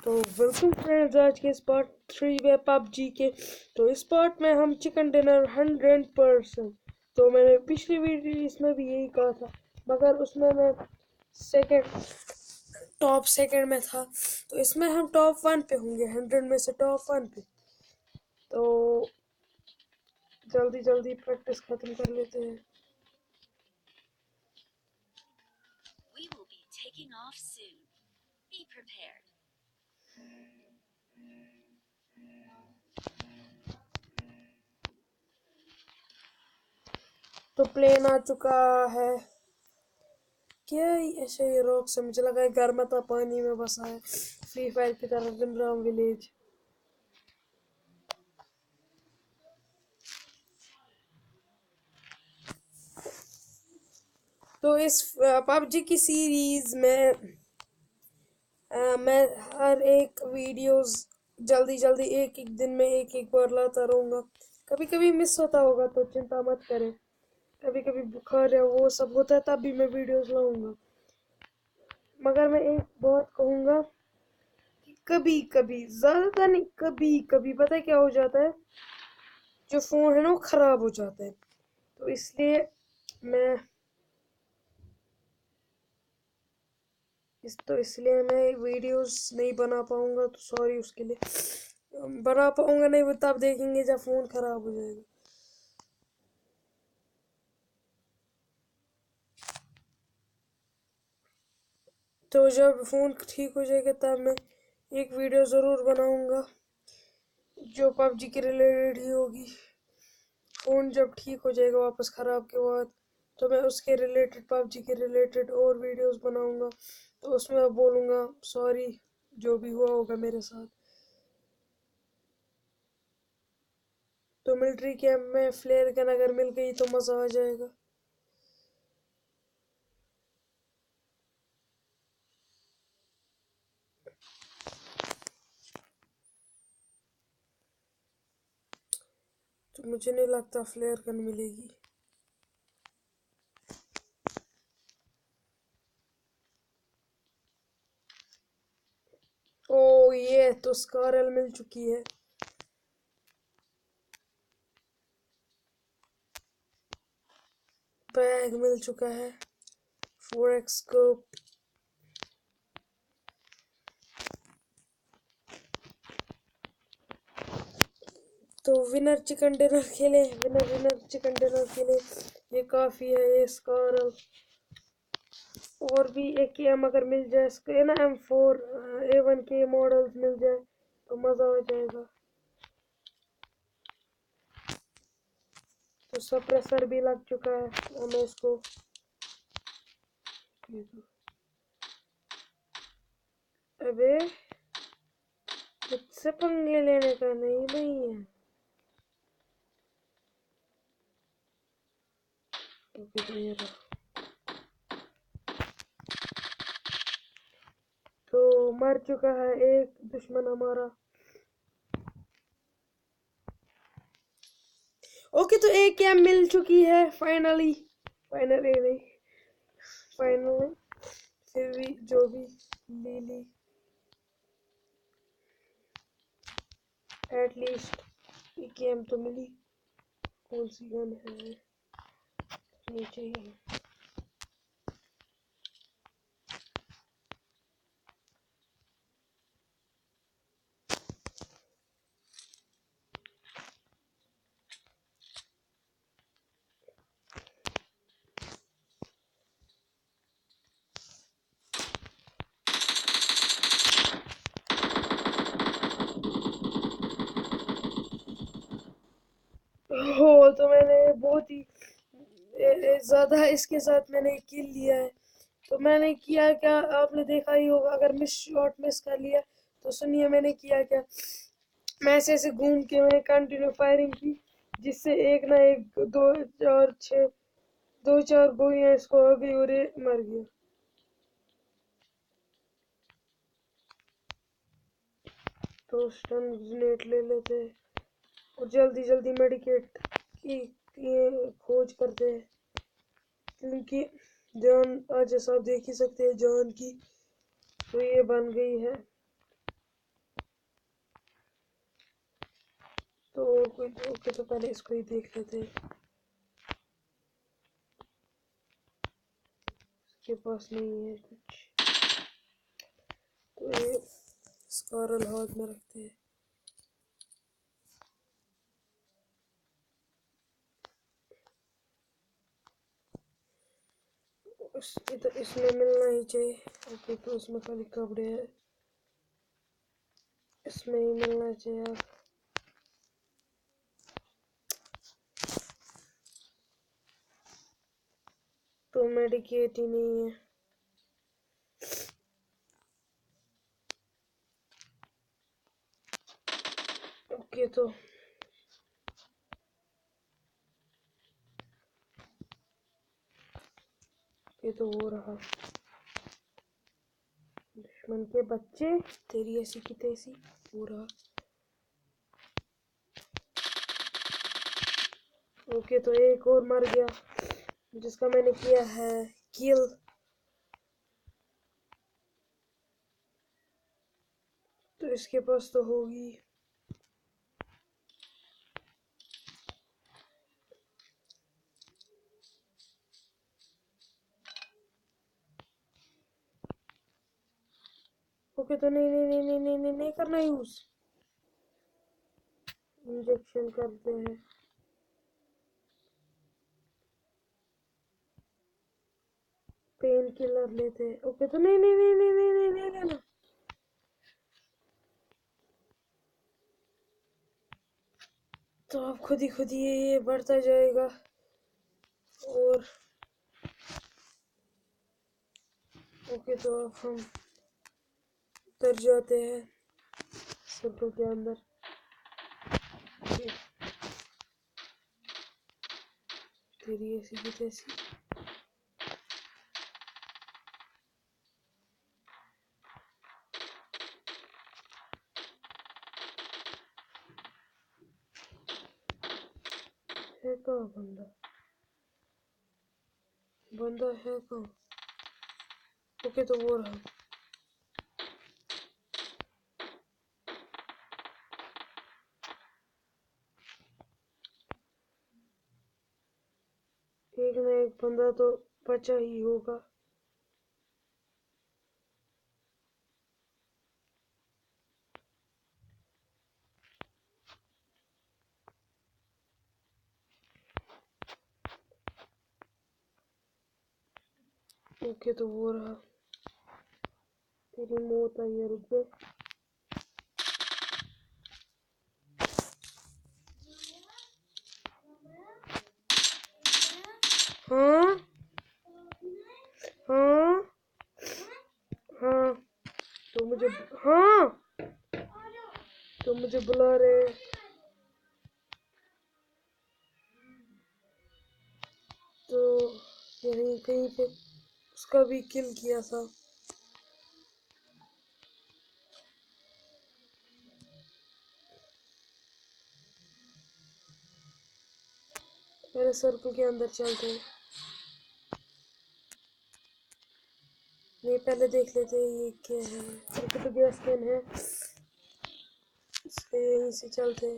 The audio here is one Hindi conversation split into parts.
तो वेलकम फ्रेंड्स, आज के इस पार्ट 3 में पबजी के। तो इस पार्ट में हम चिकन डिनर 100%। तो मैंने पिछली वीडियो इसमें भी यही कहा था, मगर उसमें मैं टॉप सेकंड में था। तो इसमें हम टॉप 1 पे होंगे, 100 में से टॉप 1 पे। तो जल्दी जल्दी प्रैक्टिस खत्म कर लेते हैं। We will be taking off soon. Be prepared. तो प्लेन आ चुका है। क्या ऐसे ही रोक से मुझे लगा घर में था, पानी में बसा है, फ्री फायर की तरह विनराम विलेज। तो इस पबजी की सीरीज में मैं हर एक वीडियोस जल्दी जल्दी एक एक दिन में एक एक बार लाता रहूँगा। कभी कभी मिस होता होगा तो चिंता मत करें, कभी कभी बुखार है वो सब होता है, तब भी मैं वीडियोस लाऊंगा। मगर मैं एक बात कहूँगा कि कभी कभी, ज़्यादा नहीं, कभी कभी पता है क्या हो जाता है, जो फ़ोन है ना वो ख़राब हो जाता है। तो इसलिए मैं इसलिए मैं वीडियोस नहीं बना पाऊंगा, तो सॉरी उसके लिए। बना पाऊंगा नहीं वो तब देखेंगे जब फ़ोन ख़राब हो जाएगा। तो जब फ़ोन ठीक हो जाएगा तब मैं एक वीडियो ज़रूर बनाऊंगा जो पबजी के रिलेटेड ही होगी। फ़ोन जब ठीक हो जाएगा वापस ख़राब के बाद, तो मैं उसके रिलेटेड, पबजी के रिलेटेड और वीडियोस बनाऊंगा। तो उसमें मैं बोलूँगा सॉरी जो भी हुआ होगा मेरे साथ। तो मिलिट्री कैंप में फ्लेयर गन अगर मिल गई तो मज़ा आ जाएगा। तो मुझे नहीं लगता फ्लेयर गन मिलेगी। ओ ये तो स्कारल मिल चुकी है। बैग मिल चुका है, 4x स्कोप। तो विनर चिकन डिनर खेले, विनर चिकन डिनर खेले, ये काफ़ी है। ये स्कारल और भी एक एम अगर मिल जाए, इसके ना M4 A1 के मॉडल्स मिल जाए तो मज़ा आ जाएगा। तो सप्रेसर भी लग चुका है, मैं इसको अबे मुझसे पंगे लेने का नहीं है। तो मर चुका है एक दुश्मन हमारा। ओके, तो एक कैम मिल चुकी है फाइनली नहीं, फाइनली। फिर भी जो भी ली एटलीस्ट एक कैम तो मिली। कौन सी गन है नीचे ही? हो तो मैंने बहुत ही ज़्यादा इसके साथ मैंने किल लिया है। तो मैंने किया क्या, आपने देखा ही होगा। अगर शॉट मिस कर लिया तो सुनिए मैंने किया क्या। मैं ऐसे घूम के मैंने कंटिन्यू फायरिंग की, जिससे एक ना एक दो चार गोलियां इसको आ गई और ये मर गया। तो स्टन ग्रेनेड ले लेते हैं और जल्दी जल्दी मेडिकेट की खोज करते हैं, क्योंकि जान आज सब देख ही सकते हैं जान की। तो ये बन गई है तो ओके, तो पहले इसको ही देख लेते हैं। इसके पास नहीं है कुछ, तो ये स्कारल हाथ में रखते हैं। इसमें मिलना ही चाहिए। ओके, तो इसमें खाली कपड़े हैं, इसमें ही मिलना चाहिए अब। तो मेडिकेट ही नहीं है। ओके, तो ये तो हो रहा। दुश्मन के बच्चे, तेरी ऐसी की तैसी। हो रहा। ओके, तो एक और मर गया जिसका मैंने किया है किल। तो इसके पास तो होगी। ओके, तो नहीं नहीं नहीं नहीं नहीं नहीं, नहीं करना यूज। इंजेक्शन करते हैं। पेन किलर लेते हैं। ओके, तो नहीं नहीं नहीं नहीं नहीं नहीं नहीं लेना। तो अब खुद ही ये बढ़ता जाएगा। और ओके, तो अब हम उतर जाते हैं सर्कल के अंदर। ओके, तेरी ऐसी की तैसी। है कहाँ बंदा? बंदा है कहाँ? ओके, तो वो रहा। एक ना एक बंदा तो बचा ही होगा। ओके, तो वो रहा। तेरी मौत आई है, रुक जा। हाँ हाँ हाँ, तो मुझे, हाँ, तो मुझे बुला रहे हैं। तो यहीं कहीं पे उसका भी किल किया था। पहले सर्कल के अंदर चलते हैं। नहीं, पहले देख लेते हैं ये क्या है। ओके, तो गैस कैन है, इसलिए यहीं से चलते हैं।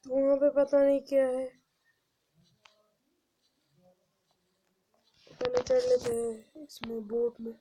तो वहाँ पे पता नहीं क्या है। पहले चढ़ लेते हैं इसमें, बोट में।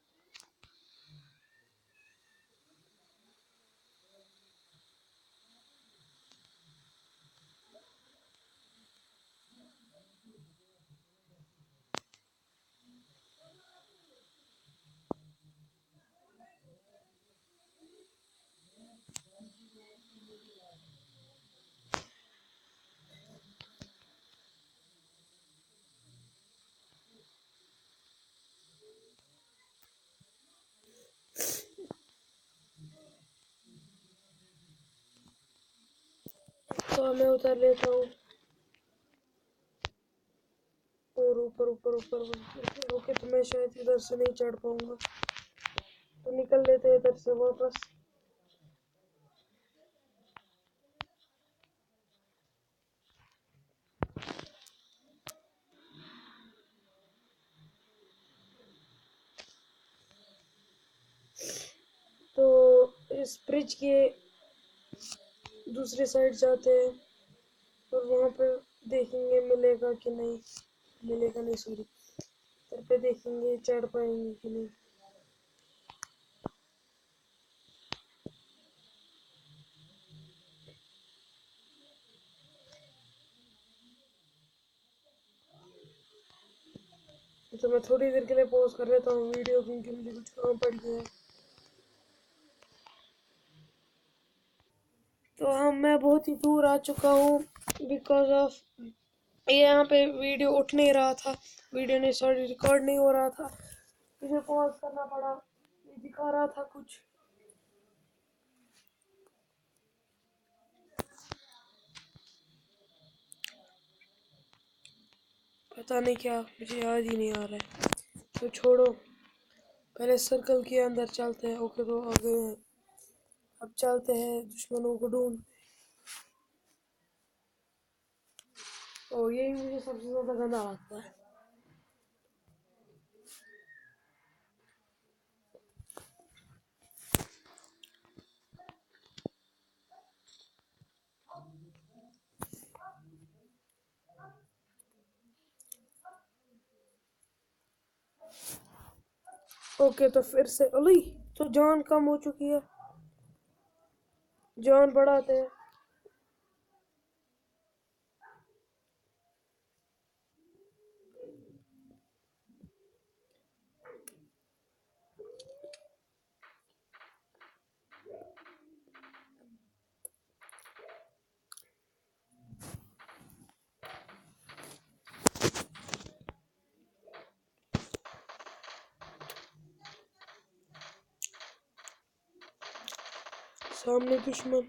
तो मैं उतर लेता हूँ और ऊपर ऊपर ऊपर ऊपर। ओके, तो मैं शायद इधर से नहीं चढ़ पाऊंगा, तो निकल लेते हैं इधर से वापस। तो इस ब्रिज के दूसरी साइड जाते हैं और वहाँ पे देखेंगे मिलेगा कि नहीं, मिलेगा नहीं सॉरी, इधर पे देखेंगे चढ़ पाएंगे कि नहीं। तो मैं थोड़ी देर के लिए पॉज कर लेता हूँ वीडियो, क्योंकि मुझे कुछ काम पड़ गया है। तो मैं बहुत ही दूर आ चुका हूँ बिकॉज ऑफ ये यहाँ पे वीडियो उठ नहीं रहा था, वीडियो नहीं सॉरी रिकॉर्ड नहीं हो रहा था, मुझे पॉज करना पड़ा। ये दिखा रहा था कुछ, पता नहीं क्या, मुझे याद ही नहीं आ रहा है। तो छोड़ो, पहले सर्कल के अंदर चलते हैं। ओके, तो आ गए हैं, अब चलते हैं दुश्मनों को ढूंढ। और यही मुझे सबसे ज़्यादा गंदा लगता है। ओके, तो फिर से अली, तो जान कम हो चुकी है, जान बढ़ाते हैं। सामने दुश्मन,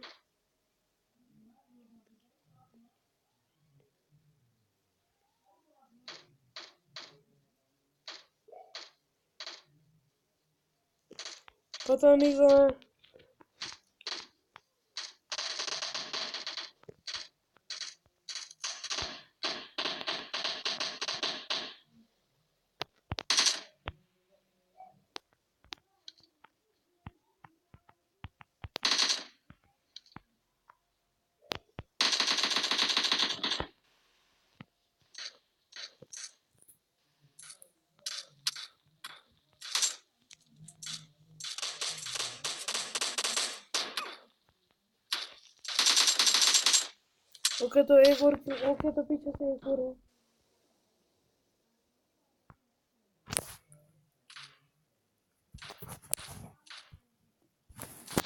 पता नहीं कहाँ है। ओके, तो एक और, ओके तो पीछे से एक और है।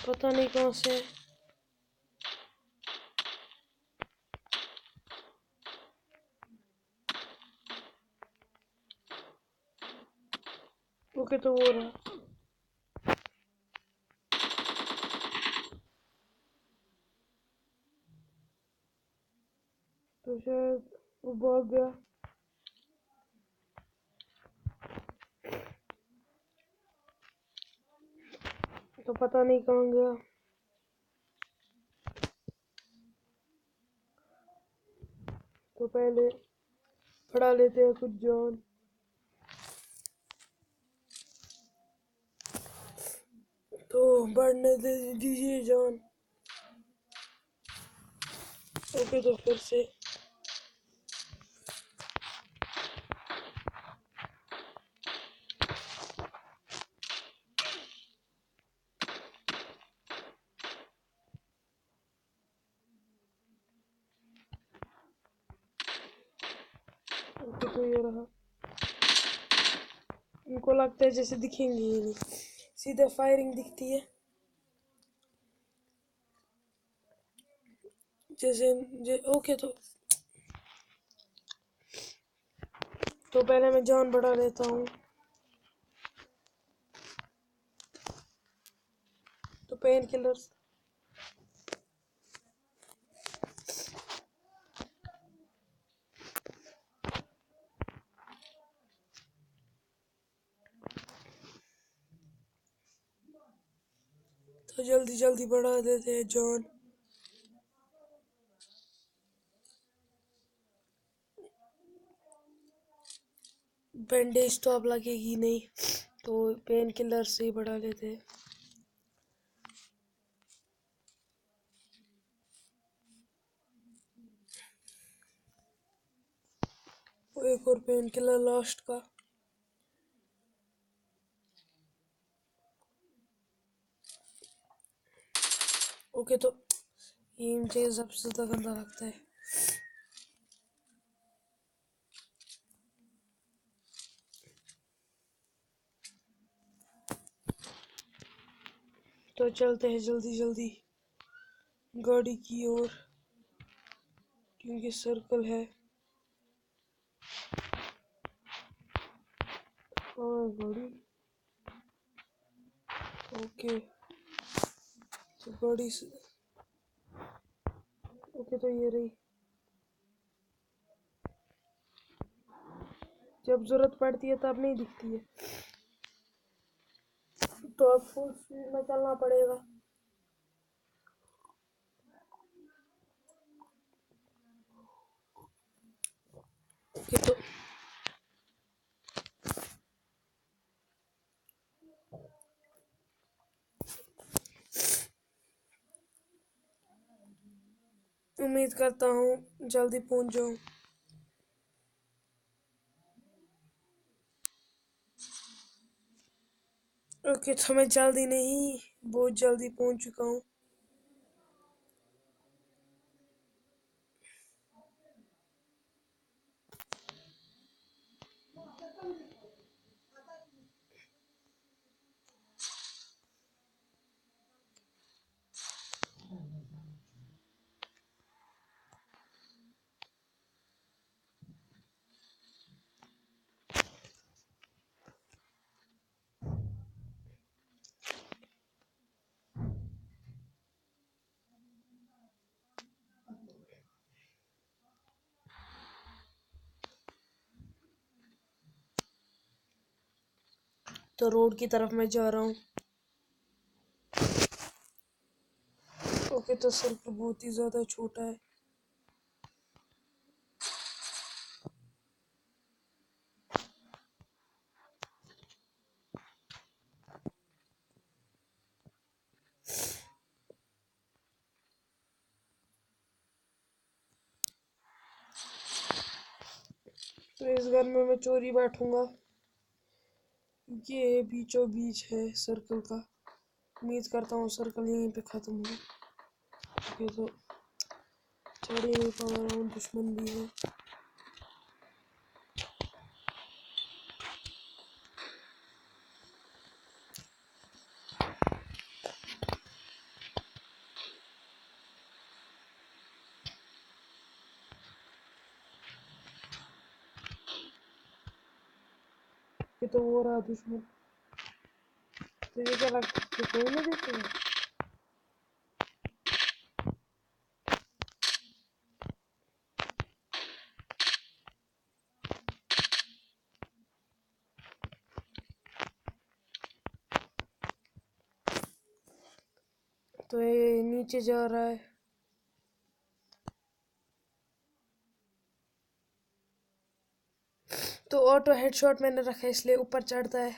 पता नहीं कहाँ से है। ओके, तो वो रहा। तो शायद वो भाग गया, तो पता नहीं कहाँ गया। तो पहले पढ़ा लेते हैं कुछ जान। तो बढ़ने दे दीजिए जान। ओके, तो फिर से ओके, तो ये रहा। उनको लगता है जैसे दिखेंगे ही नहीं, सीधे फायरिंग दिखती है जैसे ओके, तो पहले मैं जान बढ़ा लेता हूँ। तो पेन किलर्स, जल्दी जल्दी बढ़ा देते हैं जान। बैंडेज तो अब लगेगी नहीं, तो पेन किलर से ही बढ़ा लेते हैं। एक और पेन किलर लास्ट का। ओके, तो ये मुझे सबसे ज्यादा गंदा लगता है। तो चलते हैं जल्दी जल्दी गाड़ी की ओर, क्योंकि सर्कल है। और गाड़ी, ओके, तो गाड़ी से, ओके, तो ये रही। जब जरूरत पड़ती है तब नहीं दिखती है, तो अब फुल स्पीड में चलना पड़ेगा। ओके, तो उम्मीद करता हूँ जल्दी पहुंच जाऊं। ओके, तो मैं जल्दी नहीं, बहुत जल्दी पहुंच चुका हूँ। तो रोड की तरफ मैं जा रहा हूँ। ओके, तो सर्कल बहुत ही ज्यादा छोटा है। तो इस घर में मैं चोरी बैठूंगा, ये बीचों बीच है सर्कल का। उम्मीद करता हूँ सर्कल यहीं पे खत्म हो। ओके, तो चढ़ ही नहीं पा रहा हूँ, दुश्मन भी है। ये तो वो रहा दुश्मन। तो ये क्या लगता है कि कोई नहीं देखेगा? तो ये नीचे जा रहा है। तो ऑटो हेडशॉट मैंने रखा है, इसलिए ऊपर चढ़ता है।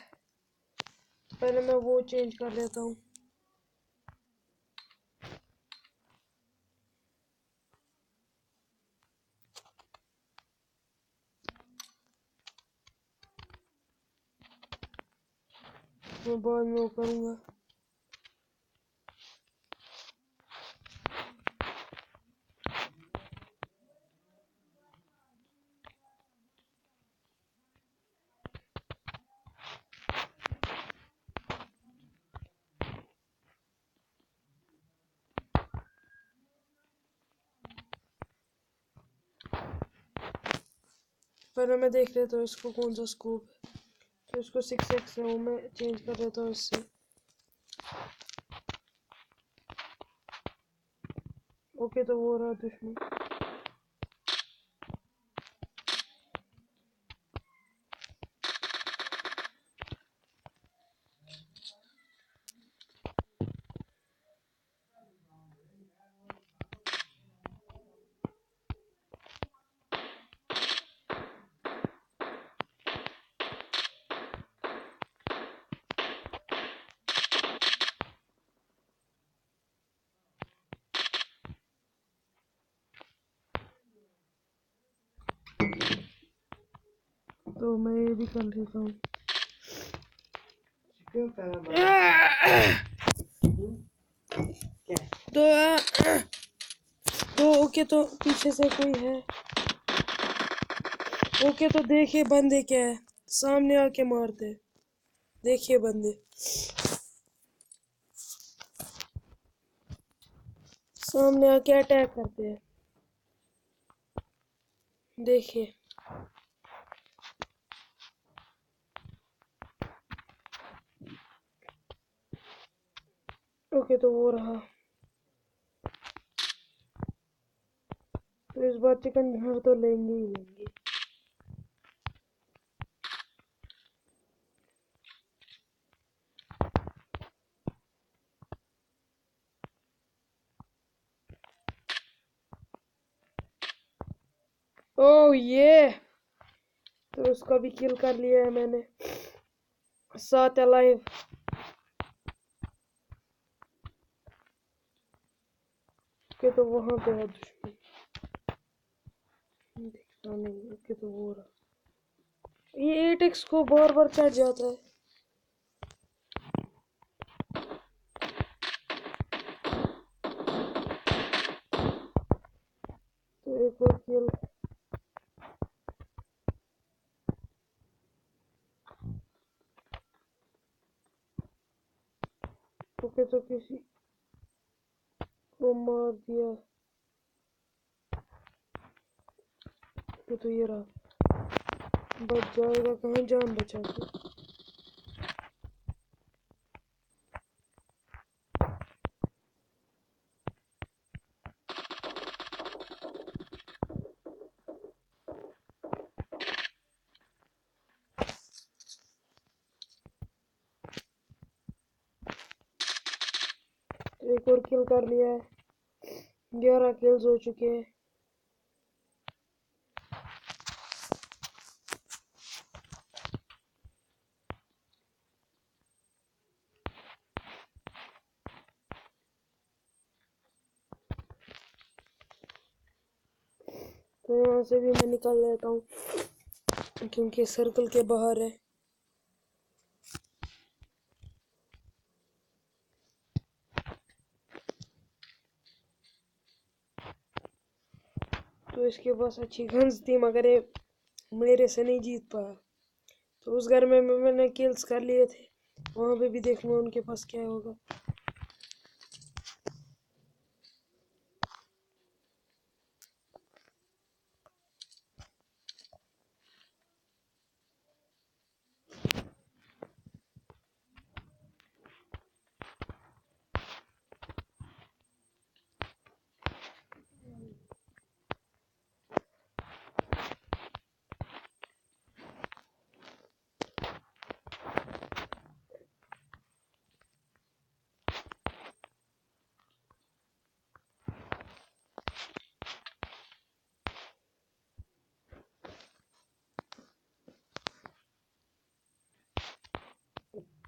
पहले मैं वो चेंज कर लेता हूँ। मैं बाद में वो करूँगा। पहले मैं देख लेता हूँ इसको कौन सा स्कोप है। तो इसको 6x है, वो मैं चेंज कर लेता हूँ इससे। ओके, तो वो रहा दुश्मन। तो मैं ये भी कर लेता हूँ। क्यों करा क्या? तो ओके, तो पीछे से कोई है। ओके, तो देखिए बंदे क्या है, सामने आके मारते। देखिए बंदे सामने आके अटैक करते हैं। देखिए ओके, तो वो रहा। तो इस बार चिकन डिनर तो लेंगे ही लेंगे। ओह ये, तो उसका भी किल कर लिया है मैंने। 7 अलाइव। ओके, तो वहां पे है दुश्मन, दिखता नहीं। ओके, तो वो रहा। ये 8x को बार बार चढ़ जाता है। तो एक और किल। ओके, तो किसी को मार दिया। तो ये रहा, बच जाएगा कहाँ जान बचा के। तो एक और किल कर लिया है। 11 किल्स हो चुके हैं। तो यहाँ से भी मैं निकल लेता हूँ क्योंकि सर्कल के बाहर है। तो इसके पास अच्छी गन्स थी मगर ये मेरे से नहीं जीत पाया। तो उस घर में मैंने किल्स कर लिए थे, वहां पे भी देखूंगा उनके पास क्या होगा।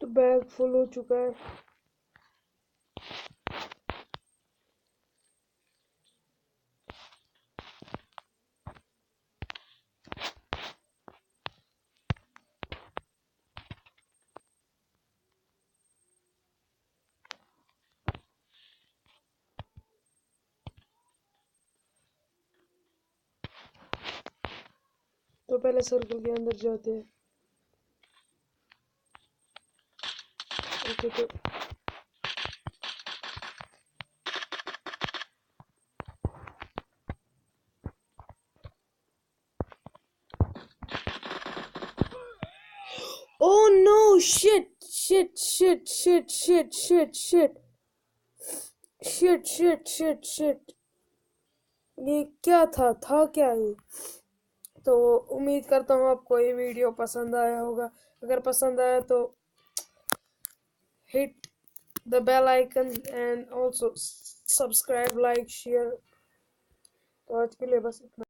तो बैग फुल हो चुका है। तो पहले सर्कल के अंदर जाते हैं। ओके, तो oh no, shit shit shit shit shit shit shit shit shit shit shit, ये क्या था क्या ये। तो उम्मीद करता हूँ आपको ये वीडियो पसंद आया होगा। अगर पसंद आया तो hit the bell icon and also subscribe, like, share। तो आज के लिए बस इतना।